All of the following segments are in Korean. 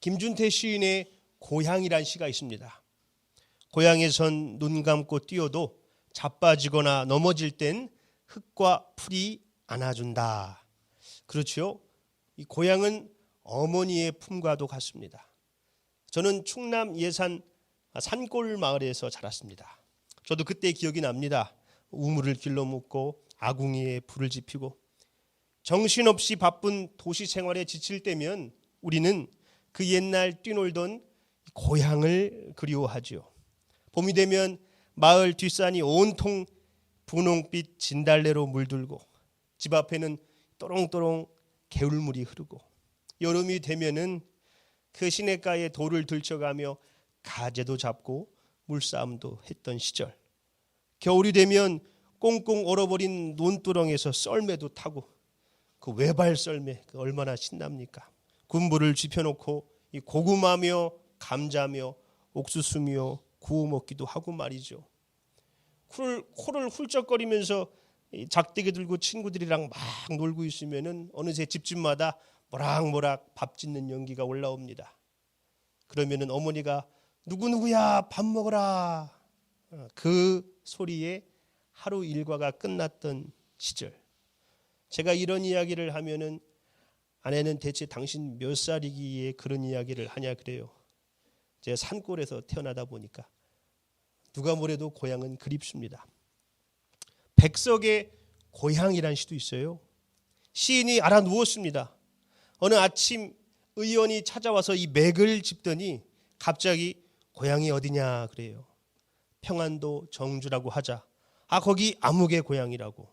김준태 시인의 고향이란 시가 있습니다. 고향에선 눈 감고 뛰어도 자빠지거나 넘어질 땐 흙과 풀이 안아준다. 그렇죠? 이 고향은 어머니의 품과도 같습니다. 저는 충남 예산 산골 마을에서 자랐습니다. 저도 그때 기억이 납니다. 우물을 길러 묻고 아궁이에 불을 지피고 정신없이 바쁜 도시 생활에 지칠 때면 우리는 그 옛날 뛰놀던 고향을 그리워하죠. 봄이 되면 마을 뒷산이 온통 분홍빛 진달래로 물들고 집 앞에는 또롱또롱 개울물이 흐르고 여름이 되면은 그 시냇가에 돌을 들쳐가며 가재도 잡고 물싸움도 했던 시절, 겨울이 되면 꽁꽁 얼어버린 논두렁에서 썰매도 타고 그 외발 썰매 그 얼마나 신납니까? 군부를 쥐펴놓고 이 고구마며 감자며 옥수수며 구워 먹기도 하고 말이죠. 코를 훌쩍거리면서 작대기 들고 친구들이랑 막 놀고 있으면은 어느새 집집마다 모락모락 밥 짓는 연기가 올라옵니다. 그러면은 어머니가 누구누구야 밥 먹어라, 그 소리에 하루 일과가 끝났던 시절. 제가 이런 이야기를 하면은 아내는 대체 당신 몇 살이기에 그런 이야기를 하냐 그래요. 제가 산골에서 태어나다 보니까 누가 뭐래도 고향은 그립습니다. 백석의 고향이란 시도 있어요. 시인이 알아 누웠습니다. 어느 아침 의원이 찾아와서 이 맥을 짚더니 갑자기 고향이 어디냐 그래요. 평안도 정주라고 하자. 거기 아무개 고향이라고.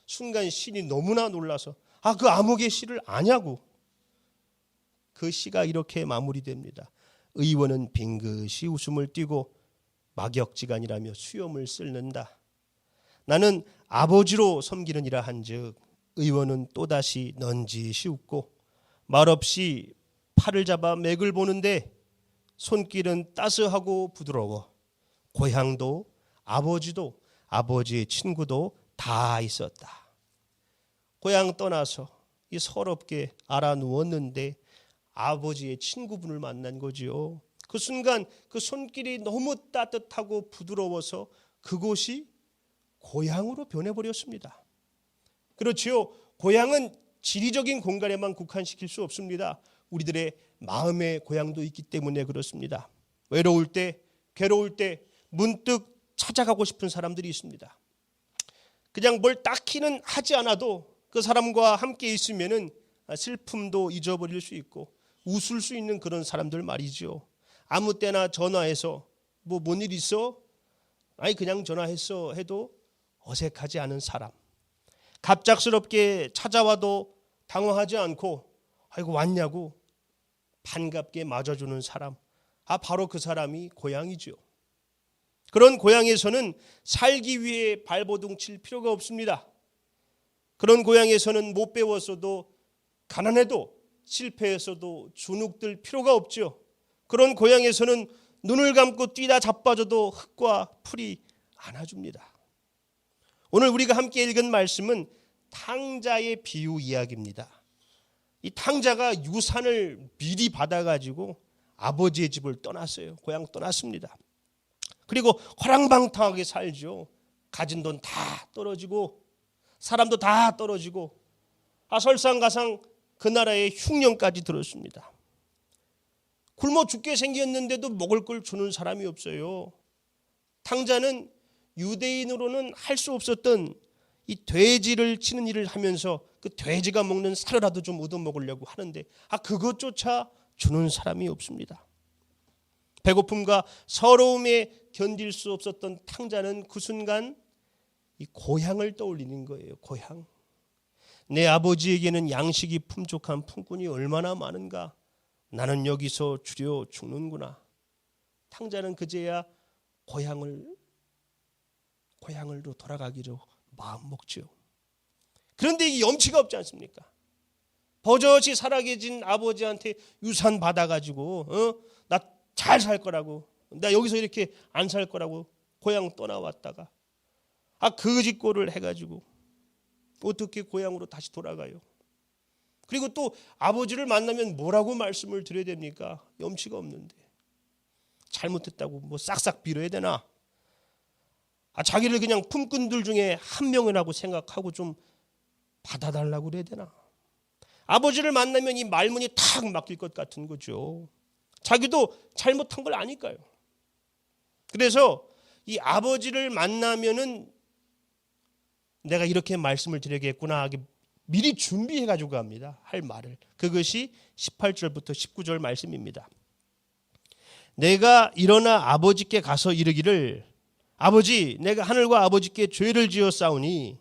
순간 시인이 너무나 놀라서 그 아무개 시를 아냐고. 그 시가 이렇게 마무리됩니다. 의원은 빙긋이 웃음을 띠고 막역지간이라며 수염을 쓸는다. 나는 아버지로 섬기느니라 한즉 의원은 또다시 넌지시 웃고 말없이 팔을 잡아 맥을 보는데 손길은 따스하고 부드러워. 고향도 아버지도 아버지의 친구도 다 있었다. 고향 떠나서 이 서럽게 알아 누웠는데 아버지의 친구분을 만난 거지요. 그 순간 그 손길이 너무 따뜻하고 부드러워서 그곳이 고향으로 변해버렸습니다. 그렇지요. 고향은 지리적인 공간에만 국한시킬 수 없습니다. 우리들의 마음의 고향도 있기 때문에 그렇습니다. 외로울 때, 괴로울 때 문득 찾아가고 싶은 사람들이 있습니다. 그냥 뭘 딱히는 하지 않아도 그 사람과 함께 있으면은 슬픔도 잊어버릴 수 있고 웃을 수 있는 그런 사람들 말이죠. 아무 때나 전화해서 뭔 일 있어? 그냥 전화했어 해도 어색하지 않은 사람. 갑작스럽게 찾아와도 당황하지 않고 아이고 왔냐고 반갑게 맞아주는 사람. 바로 그 사람이 고향이죠. 그런 고향에서는 살기 위해 발버둥 칠 필요가 없습니다. 그런 고향에서는 못 배웠어도 가난해도 실패했어도 주눅들 필요가 없죠. 그런 고향에서는 눈을 감고 뛰다 자빠져도 흙과 풀이 안아줍니다. 오늘 우리가 함께 읽은 말씀은 탕자의 비유 이야기입니다. 이 탕자가 유산을 미리 받아가지고 아버지의 집을 떠났어요. 고향 떠났습니다. 그리고 허랑방탕하게 살죠. 가진 돈 다 떨어지고 사람도 다 떨어지고 설상가상 그 나라의 흉년까지 들었습니다. 굶어 죽게 생겼는데도 먹을 걸 주는 사람이 없어요. 탕자는 유대인으로는 할 수 없었던 이 돼지를 치는 일을 하면서 그 돼지가 먹는 살이라도 좀 얻어먹으려고 하는데 그것조차 주는 사람이 없습니다. 배고픔과 서러움에 견딜 수 없었던 탕자는 그 순간 이 고향을 떠올리는 거예요. 고향. 내 아버지에게는 양식이 풍족한 품꾼이 얼마나 많은가. 나는 여기서 주려 죽는구나. 탕자는 그제야 고향으로 돌아가기로 마음먹죠. 그런데 이게 염치가 없지 않습니까? 버젓이 살아계신 아버지한테 유산 받아가지고 나 잘 살 거라고, 나 여기서 이렇게 안 살 거라고 고향 떠나왔다가 그 짓꼴을 해가지고 어떻게 고향으로 다시 돌아가요? 그리고 또 아버지를 만나면 뭐라고 말씀을 드려야 됩니까? 염치가 없는데. 잘못했다고 뭐 싹싹 빌어야 되나? 자기를 그냥 품꾼들 중에 한 명이라고 생각하고 좀 받아달라고 그래야 되나? 아버지를 만나면 이 말문이 탁 막힐 것 같은 거죠. 자기도 잘못한 걸 아니까요. 그래서 이 아버지를 만나면은 내가 이렇게 말씀을 드려야겠구나 하게 미리 준비해 가지고 갑니다. 할 말을. 그것이 18절부터 19절 말씀입니다. 내가 일어나 아버지께 가서 이르기를 아버지 내가 하늘과 아버지께 죄를 지었사오니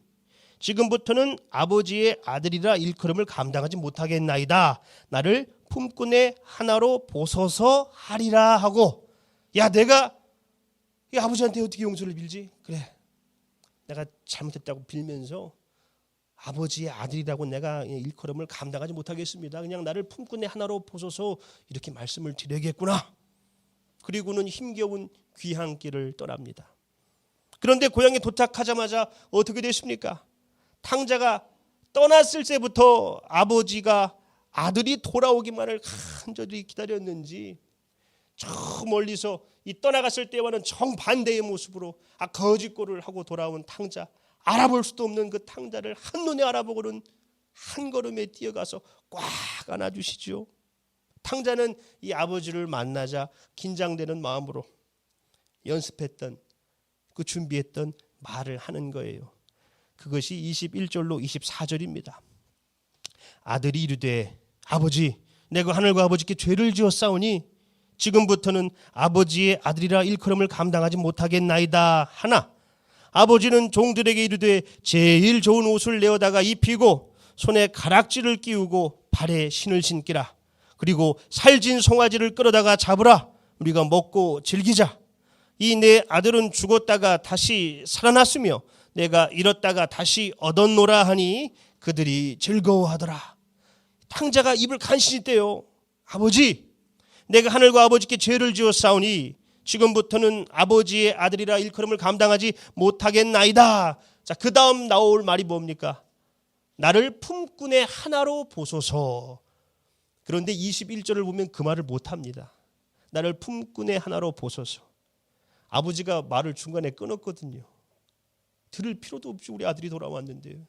지금부터는 아버지의 아들이라 일컬음을 감당하지 못하겠나이다. 나를 품꾼의 하나로 보소서 하리라 하고 야 내가 이 아버지한테 어떻게 용서를 빌지? 그래 내가 잘못했다고 빌면서 아버지의 아들이라고 내가 일컬음을 감당하지 못하겠습니다. 그냥 나를 품꾼의 하나로 보소서 이렇게 말씀을 드려야겠구나. 그리고는 힘겨운 귀한 길을 떠납니다. 그런데 고향에 도착하자마자 어떻게 됐습니까? 탕자가 떠났을 때부터 아버지가 아들이 돌아오기만을 간절히 기다렸는지 저 멀리서 이 떠나갔을 때와는 정반대의 모습으로 거짓골을 하고 돌아온 탕자, 알아볼 수도 없는 그 탕자를 한눈에 알아보고는 한 걸음에 뛰어가서 꽉 안아주시죠. 탕자는 이 아버지를 만나자 긴장되는 마음으로 연습했던 그 준비했던 말을 하는 거예요. 그것이 21절로 24절입니다. 아들이 이르되 아버지 내가 하늘과 아버지께 죄를 지었사오니 지금부터는 아버지의 아들이라 일컬음을 감당하지 못하겠나이다 하나 아버지는 종들에게 이르되 제일 좋은 옷을 내어다가 입히고 손에 가락지를 끼우고 발에 신을 신기라. 그리고 살진 송아지를 끌어다가 잡으라. 우리가 먹고 즐기자. 이 내 아들은 죽었다가 다시 살아났으며 내가 잃었다가 다시 얻었노라 하니 그들이 즐거워하더라. 탕자가 입을 간신히 떼요. 아버지 내가 하늘과 아버지께 죄를 지었사오니 지금부터는 아버지의 아들이라 일컬음을 감당하지 못하겠나이다. 자, 그 다음 나올 말이 뭡니까? 나를 품꾼의 하나로 보소서. 그런데 21절을 보면 그 말을 못합니다. 나를 품꾼의 하나로 보소서. 아버지가 말을 중간에 끊었거든요. 들을 필요도 없이 우리 아들이 돌아왔는데요.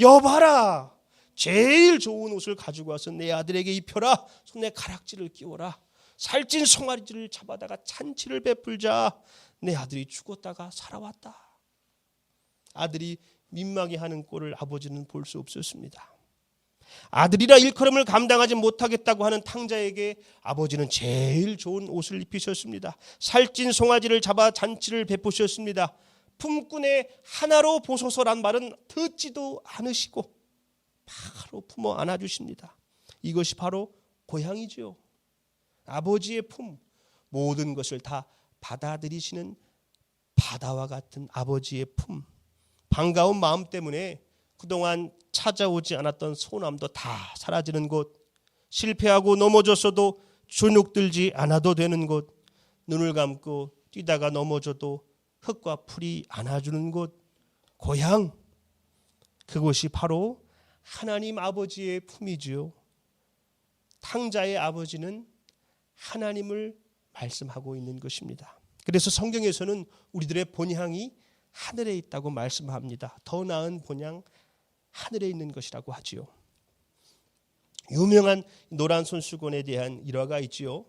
여봐라. 제일 좋은 옷을 가지고 와서 내 아들에게 입혀라. 손에 가락지를 끼워라. 살찐 송아지를 잡아다가 잔치를 베풀자. 내 아들이 죽었다가 살아왔다. 아들이 민망해하는 꼴을 아버지는 볼 수 없었습니다. 아들이라 일컬음을 감당하지 못하겠다고 하는 탕자에게 아버지는 제일 좋은 옷을 입히셨습니다. 살찐 송아지를 잡아 잔치를 베푸셨습니다. 품꾼의 하나로 보소서란 말은 듣지도 않으시고 바로 품어 안아주십니다. 이것이 바로 고향이죠. 아버지의 품, 모든 것을 다 받아들이시는 바다와 같은 아버지의 품. 반가운 마음 때문에 그동안 찾아오지 않았던 소남도 다 사라지는 곳, 실패하고 넘어졌어도 주눅들지 않아도 되는 곳, 눈을 감고 뛰다가 넘어져도 흙과 풀이 안아주는 곳, 고향. 그곳이 바로 하나님 아버지의 품이지요. 탕자의 아버지는 하나님을 말씀하고 있는 것입니다. 그래서 성경에서는 우리들의 본향이 하늘에 있다고 말씀합니다. 더 나은 본향 하늘에 있는 것이라고 하지요. 유명한 노란 손수건에 대한 일화가 있지요.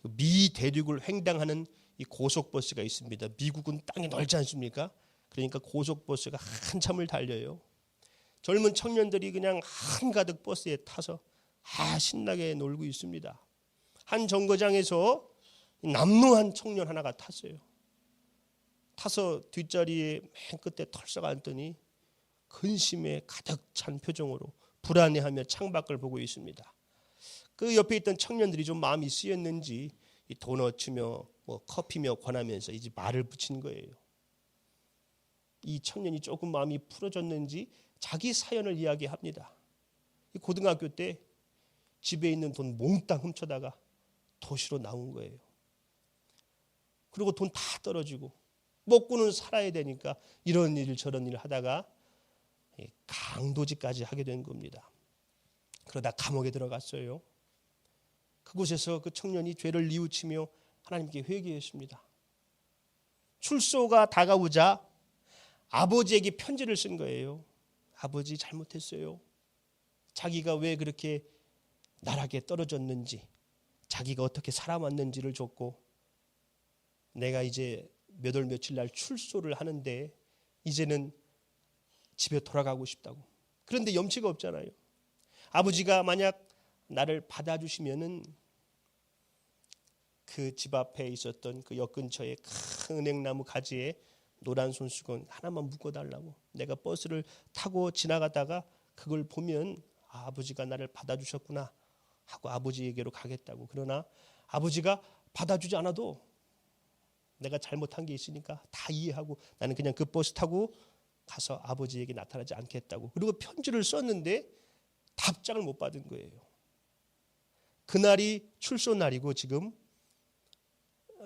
미 대륙을 횡단하는 이 고속버스가 있습니다. 미국은 땅이 넓지 않습니까? 그러니까 고속버스가 한참을 달려요. 젊은 청년들이 그냥 한가득 버스에 타서 신나게 놀고 있습니다. 한 정거장에서 남루한 청년 하나가 탔어요. 타서 뒷자리에 맨 끝에 털썩 앉더니 근심에 가득 찬 표정으로 불안해하며 창밖을 보고 있습니다. 그 옆에 있던 청년들이 좀 마음이 쓰였는지 도너츠며 커피며 권하면서 이제 말을 붙인 거예요. 이 청년이 조금 마음이 풀어졌는지 자기 사연을 이야기합니다. 고등학교 때 집에 있는 돈 몽땅 훔쳐다가 도시로 나온 거예요. 그리고 돈 다 떨어지고 먹고는 살아야 되니까 이런 일 저런 일 하다가 강도질까지 하게 된 겁니다. 그러다 감옥에 들어갔어요. 그곳에서 그 청년이 죄를 뉘우치며 하나님께 회개했습니다. 출소가 다가오자 아버지에게 편지를 쓴 거예요. 아버지 잘못했어요. 자기가 왜 그렇게 나락에 떨어졌는지, 자기가 어떻게 살아왔는지를 줬고, 내가 이제 몇 월 며칠 날 출소를 하는데 이제는 집에 돌아가고 싶다고. 그런데 염치가 없잖아요. 아버지가 만약 나를 받아주시면은 그 집 앞에 있었던 그 역 근처에 큰 은행나무 가지에 노란 손수건 하나만 묶어달라고. 내가 버스를 타고 지나가다가 그걸 보면 아버지가 나를 받아주셨구나 하고 아버지에게로 가겠다고. 그러나 아버지가 받아주지 않아도 내가 잘못한 게 있으니까 다 이해하고 나는 그냥 그 버스 타고 가서 아버지에게 나타나지 않겠다고. 그리고 편지를 썼는데 답장을 못 받은 거예요. 그날이 출소 날이고 지금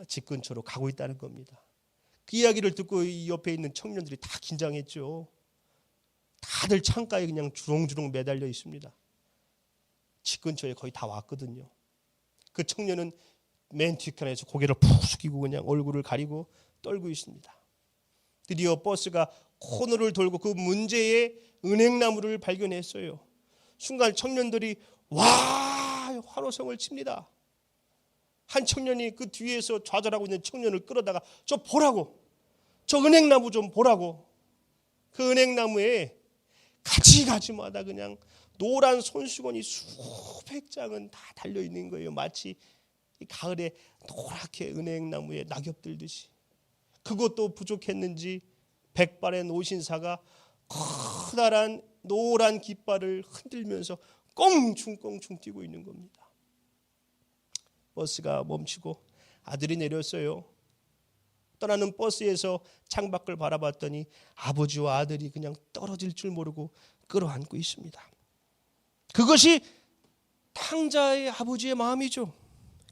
집 근처로 가고 있다는 겁니다. 그 이야기를 듣고 이 옆에 있는 청년들이 다 긴장했죠. 다들 창가에 그냥 주렁주렁 매달려 있습니다. 집 근처에 거의 다 왔거든요. 그 청년은 맨 뒷칸에서 고개를 푹 숙이고 그냥 얼굴을 가리고 떨고 있습니다. 드디어 버스가 코너를 돌고 그 문제의 은행나무를 발견했어요. 순간 청년들이 와 환호성을 칩니다. 한 청년이 그 뒤에서 좌절하고 있는 청년을 끌어다가 저 보라고, 저 은행나무 좀 보라고. 그 은행나무에 가지가지마다 그냥 노란 손수건이 수백 장은 다 달려있는 거예요. 마치 가을에 노랗게 은행나무에 낙엽 들듯이. 그것도 부족했는지 백발의 노신사가 커다란 노란 깃발을 흔들면서 꽁충꽁충 뛰고 있는 겁니다. 버스가 멈추고 아들이 내렸어요. 떠나는 버스에서 창밖을 바라봤더니 아버지와 아들이 그냥 떨어질 줄 모르고 끌어안고 있습니다. 그것이 탕자의 아버지의 마음이죠.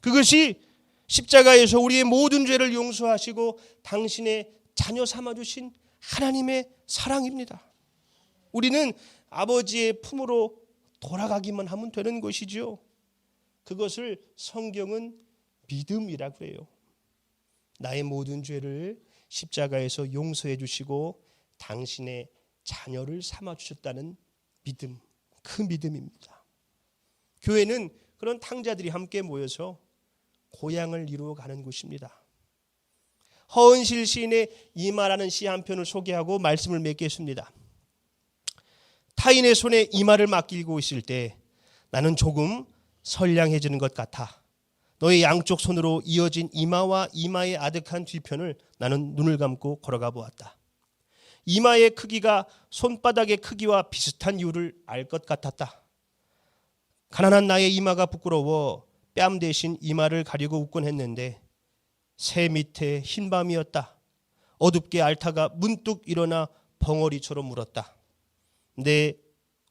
그것이 십자가에서 우리의 모든 죄를 용서하시고 당신의 자녀 삼아주신 하나님의 사랑입니다. 우리는 아버지의 품으로 돌아가기만 하면 되는 것이지요. 그것을 성경은 믿음이라고 해요. 나의 모든 죄를 십자가에서 용서해 주시고 당신의 자녀를 삼아 주셨다는 믿음, 그 믿음입니다. 교회는 그런 탕자들이 함께 모여서 고향을 이루어 가는 곳입니다. 허은실 시인의 이마라는 시 한 편을 소개하고 말씀을 맺겠습니다. 타인의 손에 이마를 맡기고 있을 때 나는 조금 선량해지는 것 같아. 너의 양쪽 손으로 이어진 이마와 이마의 아득한 뒤편을 나는 눈을 감고 걸어가 보았다. 이마의 크기가 손바닥의 크기와 비슷한 이유를 알 것 같았다. 가난한 나의 이마가 부끄러워 뺨 대신 이마를 가리고 웃곤 했는데 새 밑에 흰 밤이었다. 어둡게 앓다가 문득 일어나 벙어리처럼 울었다. 내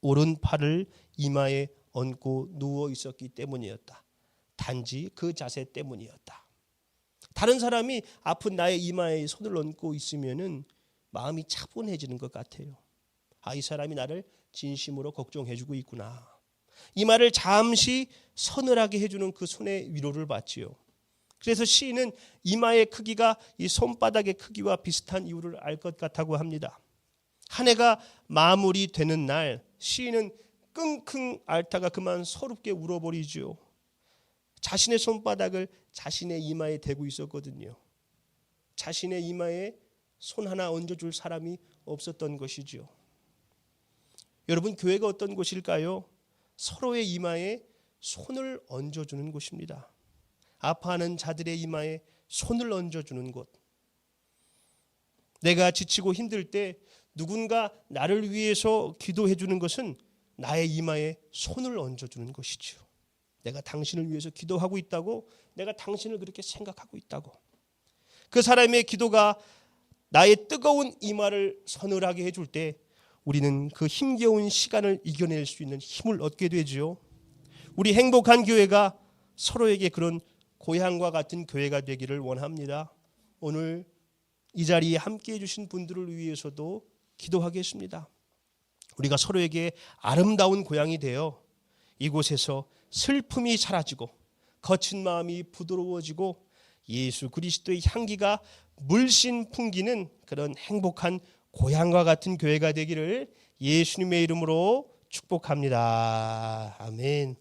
오른팔을 이마에 얹고 누워 있었기 때문이었다. 단지 그 자세 때문이었다. 다른 사람이 아픈 나의 이마에 손을 얹고 있으면은 마음이 차분해지는 것 같아요. 아, 이 사람이 나를 진심으로 걱정해주고 있구나. 이마를 잠시 서늘하게 해주는 그 손의 위로를 받지요. 그래서 시인은 이마의 크기가 이 손바닥의 크기와 비슷한 이유를 알 것 같다고 합니다. 한 해가 마무리되는 날 시인은 끙끙 앓다가 그만 서럽게 울어버리지요. 자신의 손바닥을 자신의 이마에 대고 있었거든요. 자신의 이마에 손 하나 얹어줄 사람이 없었던 것이죠. 여러분, 교회가 어떤 곳일까요? 서로의 이마에 손을 얹어주는 곳입니다. 아파하는 자들의 이마에 손을 얹어주는 곳. 내가 지치고 힘들 때 누군가 나를 위해서 기도해 주는 것은 나의 이마에 손을 얹어주는 것이죠. 내가 당신을 위해서 기도하고 있다고, 내가 당신을 그렇게 생각하고 있다고. 그 사람의 기도가 나의 뜨거운 이마를 서늘하게 해줄 때 우리는 그 힘겨운 시간을 이겨낼 수 있는 힘을 얻게 되죠. 우리 행복한 교회가 서로에게 그런 고향과 같은 교회가 되기를 원합니다. 오늘 이 자리에 함께해 주신 분들을 위해서도 기도하겠습니다. 우리가 서로에게 아름다운 고향이 되어 이곳에서 슬픔이 사라지고 거친 마음이 부드러워지고 예수 그리스도의 향기가 물씬 풍기는 그런 행복한 고향과 같은 교회가 되기를 예수님의 이름으로 축복합니다. 아멘.